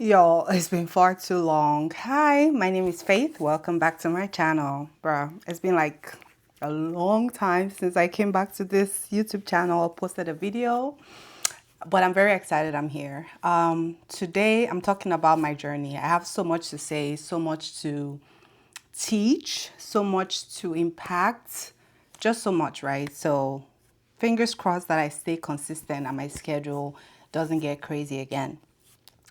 Yo, it's been far too long. Hi, my name is Faith. Welcome back to my channel. Bruh, it's been like a long time since I came back to this YouTube channel, posted a video, but I'm very excited I'm here. Today, I'm talking about my journey. I have so much to say, so much to teach, so much to impact, just so much, right? So fingers crossed that I stay consistent and my schedule doesn't get crazy again.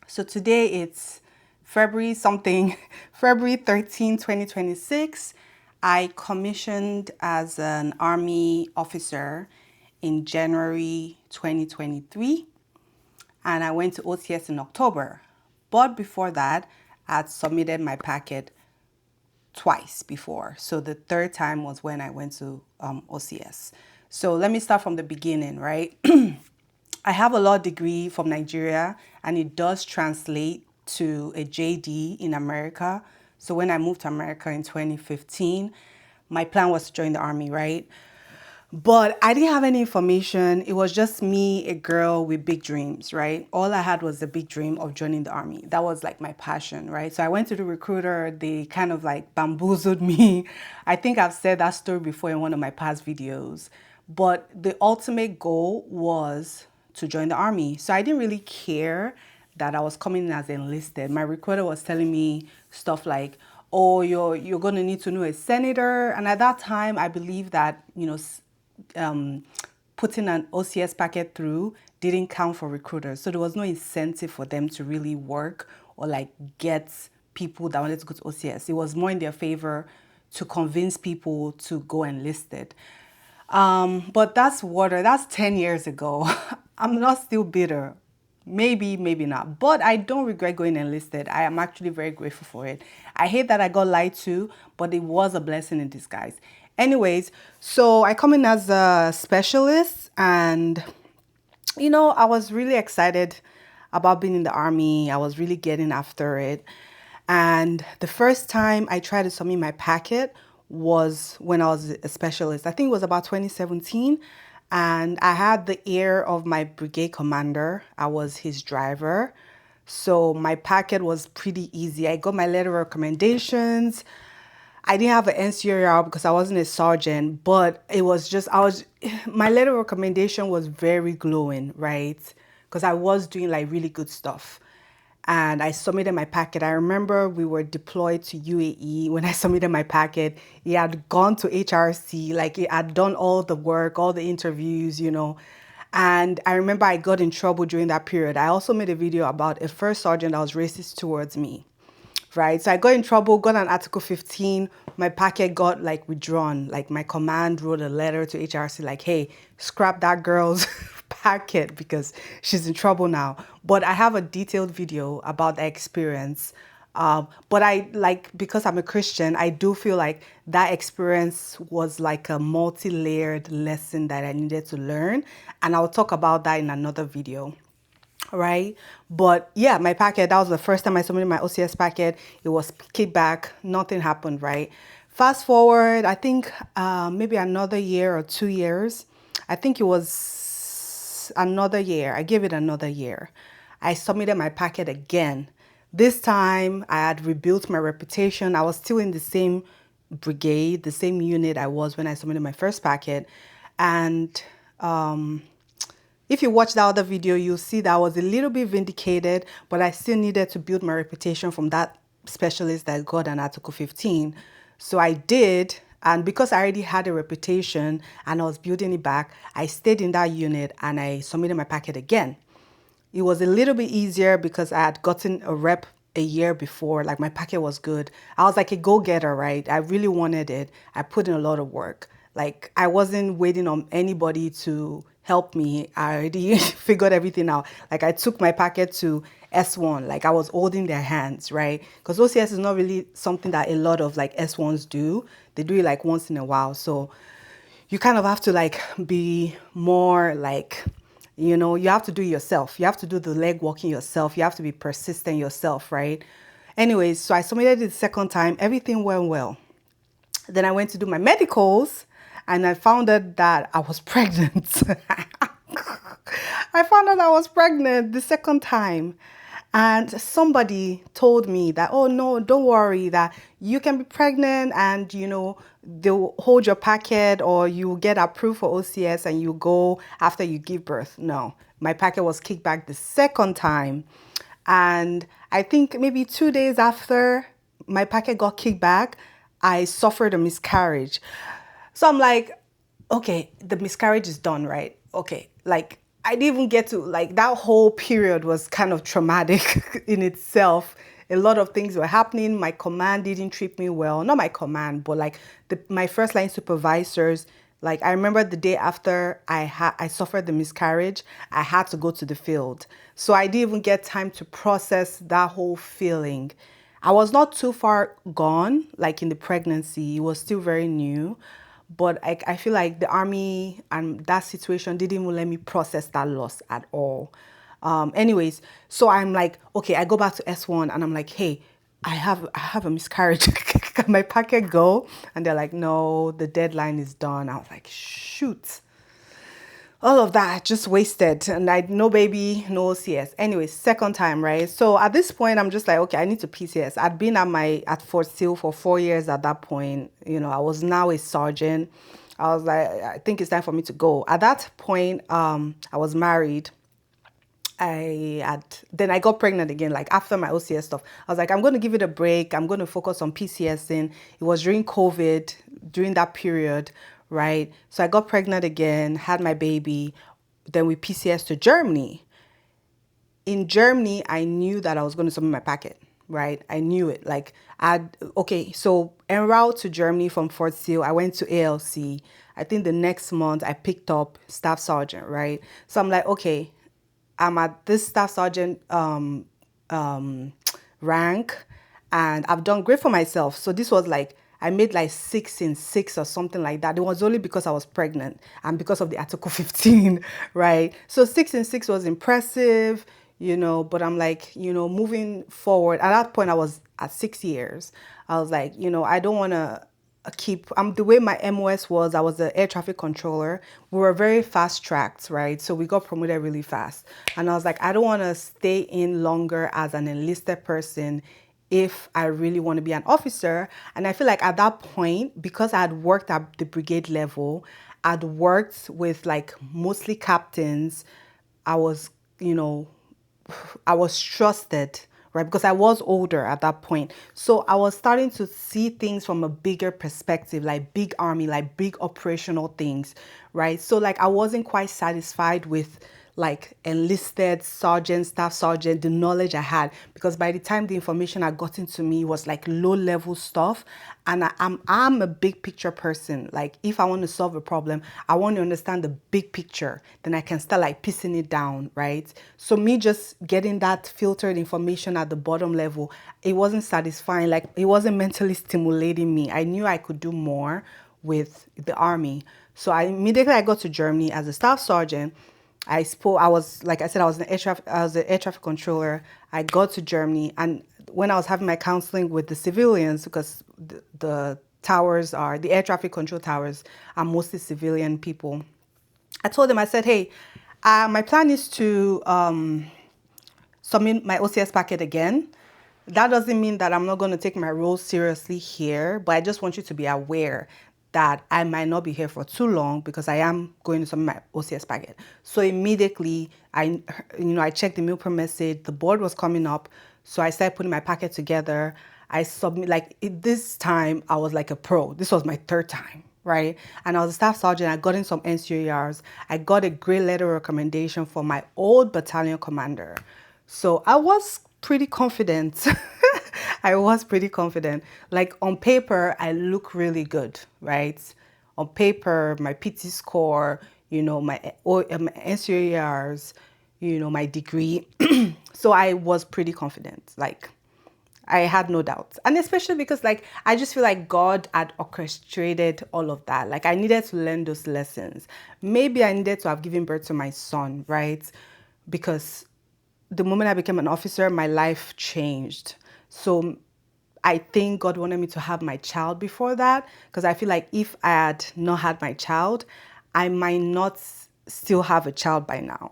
So today it's February something, February 13, 2026. I commissioned as an Army officer in January 2023 and I went to OCS in October. But before that, I had submitted my packet twice before. So the third time was when I went to OCS. So let me start from the beginning, right? I have a law degree from Nigeria and it does translate to a JD in America. So when I moved to America in 2015, my plan was to join the army, right? But I didn't have any information. It was just me, a girl with big dreams, right? All I had was the big dream of joining the army. That was like my passion, right? So I went to the recruiter. They kind of like bamboozled me. I think I've said that story before in one of my past videos. But the ultimate goal was to join the army. So I didn't really care that I was coming in as enlisted. My recruiter was telling me stuff like, oh, you're going to need to know a senator. And at that time, I believe that, putting an OCS packet through didn't count for recruiters. So there was no incentive for them to really work or like get people that wanted to go to OCS. It was more in their favor to convince people to go enlisted. But that's water. That's 10 years ago. I'm not still bitter. Maybe, maybe not. But I don't regret going enlisted. I am actually very grateful for it. I hate that I got lied to, but it was a blessing in disguise. Anyways, so I come in as a specialist and I was really excited about being in the army. I was really getting after it. And the first time I tried to submit my packet was when I was a specialist. I think it was about 2017. And I had the ear of my brigade commander. I was his driver. So my packet was pretty easy. I got my letter of recommendations. I didn't have an NCRL because I wasn't a sergeant, but it was just, my letter of recommendation was very glowing, right? Because I was doing like really good stuff. And I submitted my packet. I remember we were deployed to UAE when I submitted my packet. It had gone to HRC, like it had done all the work, all the interviews. And I remember I got in trouble during that period. I also made a video about a first sergeant that was racist towards me, right? So I got in trouble, got an Article 15. My packet got like withdrawn. Like my command wrote a letter to HRC like, hey, scrap that girl's packet because she's in trouble now. But I have a detailed video about the experience. But because I'm a Christian, I do feel like that experience was like a multi-layered lesson that I needed to learn. And I'll talk about that in another video. Right. But yeah, my packet, that was the first time I submitted my OCS packet. It was kickback. Nothing happened. Right. Fast forward, I think maybe another year or 2 years. I think it was another year. I gave it another year. I submitted my packet again. This time I had rebuilt my reputation. I was still in the same brigade, the same unit I was when I submitted my first packet. And if you watch that other video, you'll see that I was a little bit vindicated, but I still needed to build my reputation from that specialist that got an Article 15. So I did. And because I already had a reputation and I was building it back, I stayed in that unit and I submitted my packet again. It was a little bit easier because I had gotten a rep a year before. Like my packet was good. I was like a go-getter, right? I really wanted it. I put in a lot of work. Like I wasn't waiting on anybody to help me. I already figured everything out. Like I took my packet to S1, like I was holding their hands, right? Because OCS is not really something that a lot of like S1s do. They do it like once in a while. So you kind of have to like be more like, you have to do it yourself. You have to do the leg walking yourself. You have to be persistent yourself, right? Anyways, so I submitted it the second time. Everything went well. Then I went to do my medicals and I found out that I was pregnant. I found out I was pregnant the second time. And somebody told me that, oh no, don't worry, that you can be pregnant and, they'll hold your packet or you get approved for OCS and you go after you give birth. No, my packet was kicked back the second time. And I think maybe 2 days after my packet got kicked back, I suffered a miscarriage. So I'm like, okay, the miscarriage is done, right? Okay, like I didn't even get to, like, that whole period was kind of traumatic in itself. A lot of things were happening. My command didn't treat me well. Not my command, but like my first line supervisors. Like I remember the day after I suffered the miscarriage, I had to go to the field. So I didn't even get time to process that whole feeling. I was not too far gone, like in the pregnancy. It was still very new. But I feel like the army and that situation didn't even let me process that loss at all. Anyways, so I'm like, okay, I go back to S1 and I'm like, hey, I have a miscarriage. Can my packet go? And they're like, no, the deadline is done. I was like, shoot. All of that just wasted, and I no baby, no OCS. Anyway, second time, right? So at this point, I'm just like, okay, I need to PCS. I'd been at Fort Sill for 4 years at that point. I was now a sergeant. I was like, I think it's time for me to go. At that point, I was married. Then I got pregnant again, like after my OCS stuff. I was like, I'm going to give it a break. I'm going to focus on PCSing. It was during COVID, during that period, right? So I got pregnant again, had my baby. Then we PCS to Germany. In Germany, I knew that I was going to submit my packet, right? I knew it. So en route to Germany from Fort Sill, I went to ALC. I think the next month I picked up staff sergeant, right? So I'm like, okay, I'm at this staff sergeant rank, and I've done great for myself. So this was like, I made like 6 in 6 or something like that. It was only because I was pregnant and because of the Article 15, right? So 6 in 6 was impressive, but I'm like, moving forward. At that point, I was at 6 years. I was like, I don't want to the way my MOS was, I was the air traffic controller. We were very fast tracked, right? So we got promoted really fast. And I was like, I don't want to stay in longer as an enlisted person if I really want to be an officer. And I feel like at that point, because I had worked at the brigade level, I'd worked with like mostly captains, I was, I was trusted, right? Because I was older at that point. So I was starting to see things from a bigger perspective, like big army, like big operational things, right? So like I wasn't quite satisfied with like enlisted sergeant, staff sergeant, the knowledge I had, because by the time the information had gotten to me was like low level stuff. And I'm a big picture person. Like if I want to solve a problem, I want to understand the big picture. Then I can start like piecing it down, right? So me just getting that filtered information at the bottom level, it wasn't satisfying. Like it wasn't mentally stimulating me. I knew I could do more with the army. So I got to Germany as a staff sergeant. I was, like I said, I was an air traffic controller. I got to Germany, and when I was having my counseling with the civilians, because the air traffic control towers are mostly civilian people, I told them, I said, hey, my plan is to submit my OCS packet again. That doesn't mean that I'm not going to take my role seriously here, but I just want you to be aware that I might not be here for too long because I am going to submit my OCS packet. So immediately, I checked the meal per message. The board was coming up, so I started putting my packet together. This time, I was like a pro. This was my third time, right? And I was a staff sergeant. I got in some NCOERs. I got a great letter of recommendation from my old battalion commander. So I was pretty confident. I was pretty confident. Like on paper, I look really good, right? On paper, my PT score, my NCOERs, my degree. So I was pretty confident. Like I had no doubt. And especially because like, I just feel like God had orchestrated all of that. Like I needed to learn those lessons. Maybe I needed to have given birth to my son, right? Because the moment I became an officer, my life changed. So I think God wanted me to have my child before that, because I feel like if I had not had my child, I might not still have a child by now.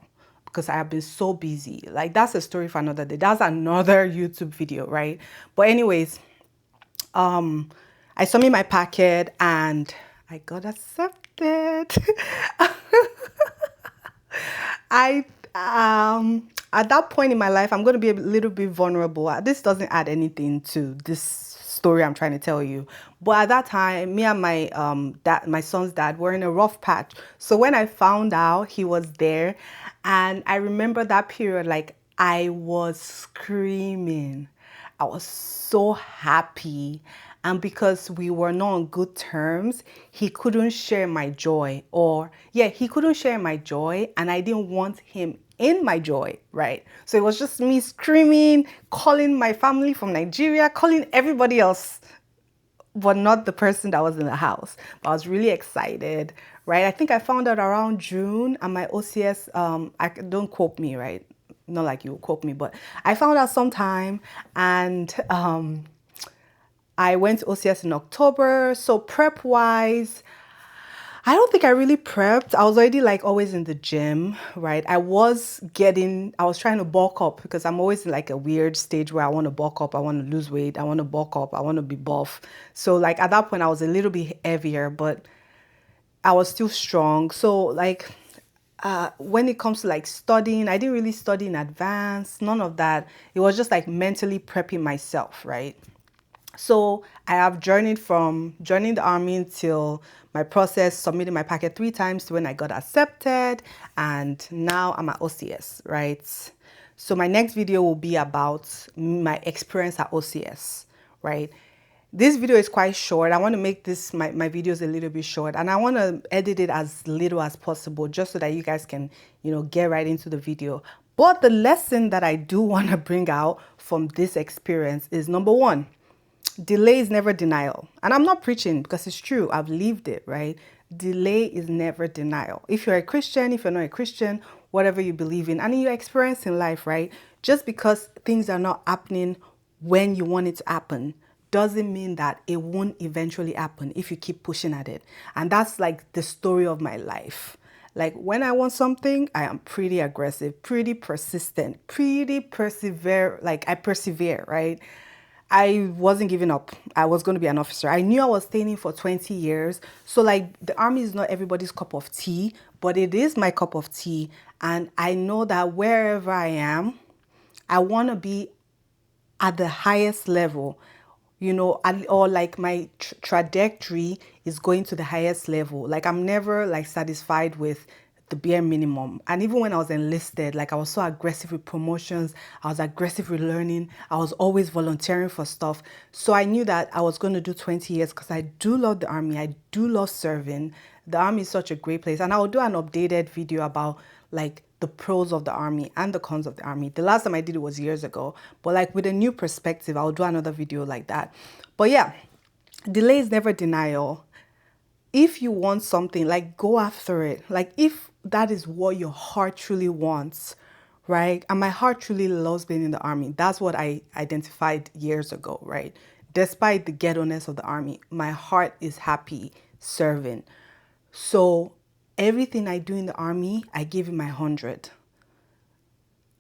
because I have been so busy. Like, that's a story for another day. That's another YouTube video, right? But anyways, I submitted my packet and I got accepted. I at that point in my life, I'm going to be a little bit vulnerable. This doesn't add anything to this story I'm trying to tell you. But at that time, me and my son's dad were in a rough patch. So when I found out he was there, and I remember that period, like I was screaming. I was so happy. And because we were not on good terms, he couldn't share my joy. He couldn't share my joy, and I didn't want him in my joy, right? So it was just me screaming, calling my family from Nigeria, calling everybody else, but not the person that was in the house. But I was really excited, right? I think I found out around June, and my OCS, don't quote me, right? Not like you quote me, but I found out sometime, and I went to OCS in October. So prep wise, I don't think I really prepped. I was already like always in the gym, right? I was trying to bulk up because I'm always in like a weird stage where I want to bulk up, I want to lose weight, I want to bulk up, I want to be buff. So like at that point I was a little bit heavier, but I was still strong. So like when it comes to like studying, I didn't really study in advance, none of that. It was just like mentally prepping myself, right? So I have journeyed from joining the army till my process, submitting my packet 3 times to when I got accepted, and now I'm at OCS, right? So my next video will be about my experience at OCS, right? This video is quite short. I want to make my videos a little bit short, and I want to edit it as little as possible just so that you guys can, get right into the video. But the lesson that I do want to bring out from this experience is, number 1, delay is never denial. And I'm not preaching because it's true. I've lived it, right? Delay is never denial. If you're a Christian, if you're not a Christian, whatever you believe in, and your experience in life, right? Just because things are not happening when you want it to happen doesn't mean that it won't eventually happen if you keep pushing at it. And that's like the story of my life. Like when I want something, I am pretty aggressive, pretty persistent, pretty persevere. Like I persevere, right? I wasn't giving up. I was going to be an officer. I knew I was staying for 20 years. So like the army is not everybody's cup of tea, but it is my cup of tea. And I know that wherever I am, I want to be at the highest level, or like my trajectory is going to the highest level. Like I'm never like satisfied with the bare minimum. And even when I was enlisted, like I was so aggressive with promotions, I was aggressive with learning, I was always volunteering for stuff. So I knew that I was going to do 20 years because I do love the army. I do love serving. The army is such a great place. And I will do an updated video about like the pros of the army and the cons of the army. The last time I did it was years ago, but like with a new perspective, I'll do another video like that. But yeah, delay is never denial. If you want something, like go after it. Like if that is what your heart truly wants, right? And my heart truly loves being in the army. That's what I identified years ago, right? Despite the ghetto-ness of the army, my heart is happy serving. So everything I do in the army, I give it my 100.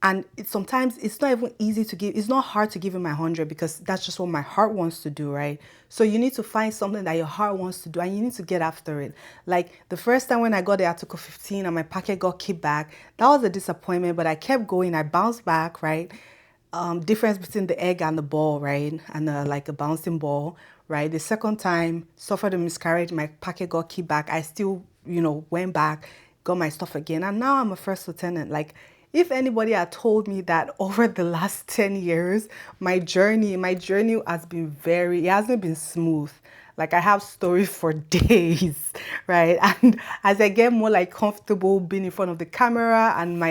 And sometimes it's not even easy to give. It's not hard to give it my 100 because that's just what my heart wants to do, right? So you need to find something that your heart wants to do and you need to get after it. Like the first time when I got the Article 15 and my packet got kicked back, that was a disappointment, but I kept going. I bounced back, right? Difference between the egg and the ball, right? And like a bouncing ball, right? The second time, suffered a miscarriage, my packet got kicked back. I still, went back, got my stuff again. And now I'm a first lieutenant. Like, if anybody had told me that over the last 10 years, my journey has been it hasn't been smooth. Like I have stories for days, right? And as I get more like comfortable being in front of the camera and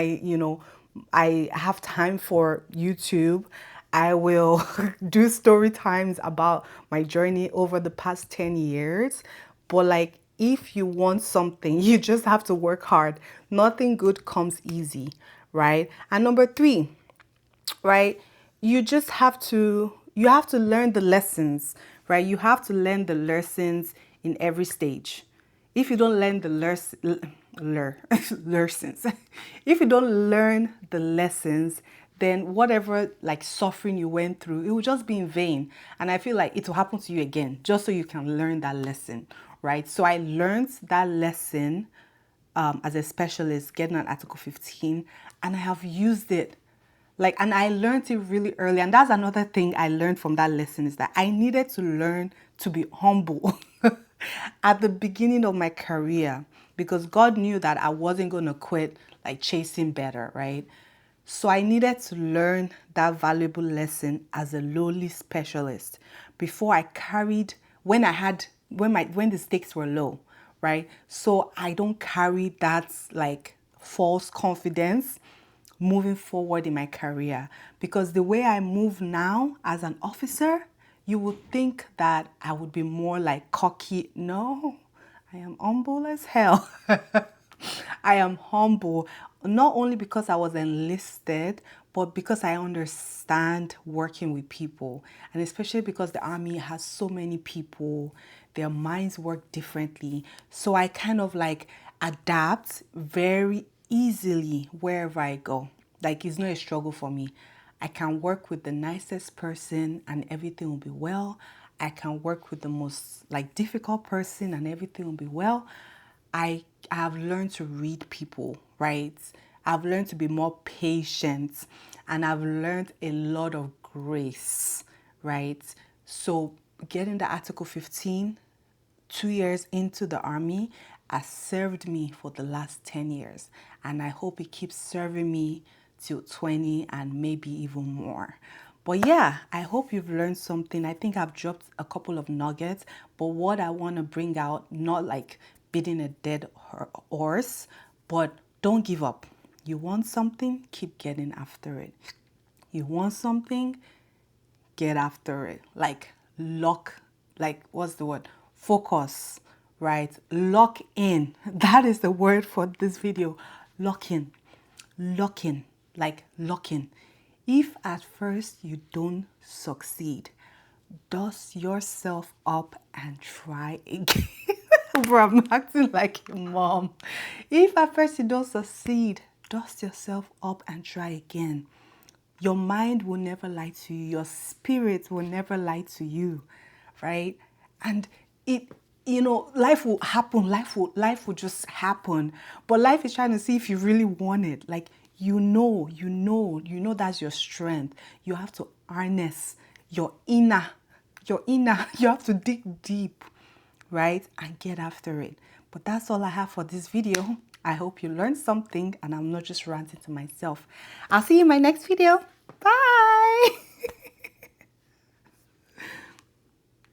I have time for YouTube, I will do story times about my journey over the past 10 years. But like, if you want something, you just have to work hard. Nothing good comes easy, right? And number 3, right? You have to learn the lessons, right? You have to learn the lessons in every stage. If you don't learn the lesson, lessons. If you don't learn the lessons, then whatever like suffering you went through, it will just be in vain. And I feel like it will happen to you again, just so you can learn that lesson, right? So I learned that lesson as a specialist, getting an Article 15, and I have used it. Like, and I learned it really early. And that's another thing I learned from that lesson, is that I needed to learn to be humble at the beginning of my career, because God knew that I wasn't going to quit like chasing better, right? So I needed to learn that valuable lesson as a lowly specialist before I carried, when I had, when the stakes were low, right? So I don't carry that like false confidence moving forward in my career, because the way I move now as an officer, you would think that I would be more like cocky. No, I am humble as hell. I am humble, not only because I was enlisted, but because I understand working with people. And especially because the Army has so many people, their minds work differently. So I kind of like adapt very easily wherever I go. Like, it's not a struggle for me. I can work with the nicest person and everything will be well. I can work with the most like difficult person and everything will be well. I have learned to read people, right? I've learned to be more patient, and I've learned a lot of grace, right? So getting the Article 15, 2 years into the Army, has served me for the last 10 years. And I hope it keeps serving me till 20 and maybe even more. But yeah, I hope you've learned something. I think I've dropped a couple of nuggets, but what I want to bring out, not like beating a dead horse, but don't give up. You want something, keep getting after it. You want something, get after it. Like lock, like what's the word? Focus, right? Lock in. That is the word for this video. Lock in. Lock in. Like lock in. If at first you don't succeed, dust yourself up and try again. Bro, I'm acting like your mom. If at first you don't succeed, dust yourself up and try again. Your mind will never lie to you. Your spirit will never lie to you, right? And it, life will happen. Life will just happen. But life is trying to see if you really want it. Like, that's your strength. You have to harness your inner. You have to dig deep, right? And get after it. But that's all I have for this video. I hope you learned something and I'm not just ranting to myself. I'll see you in my next video. Bye.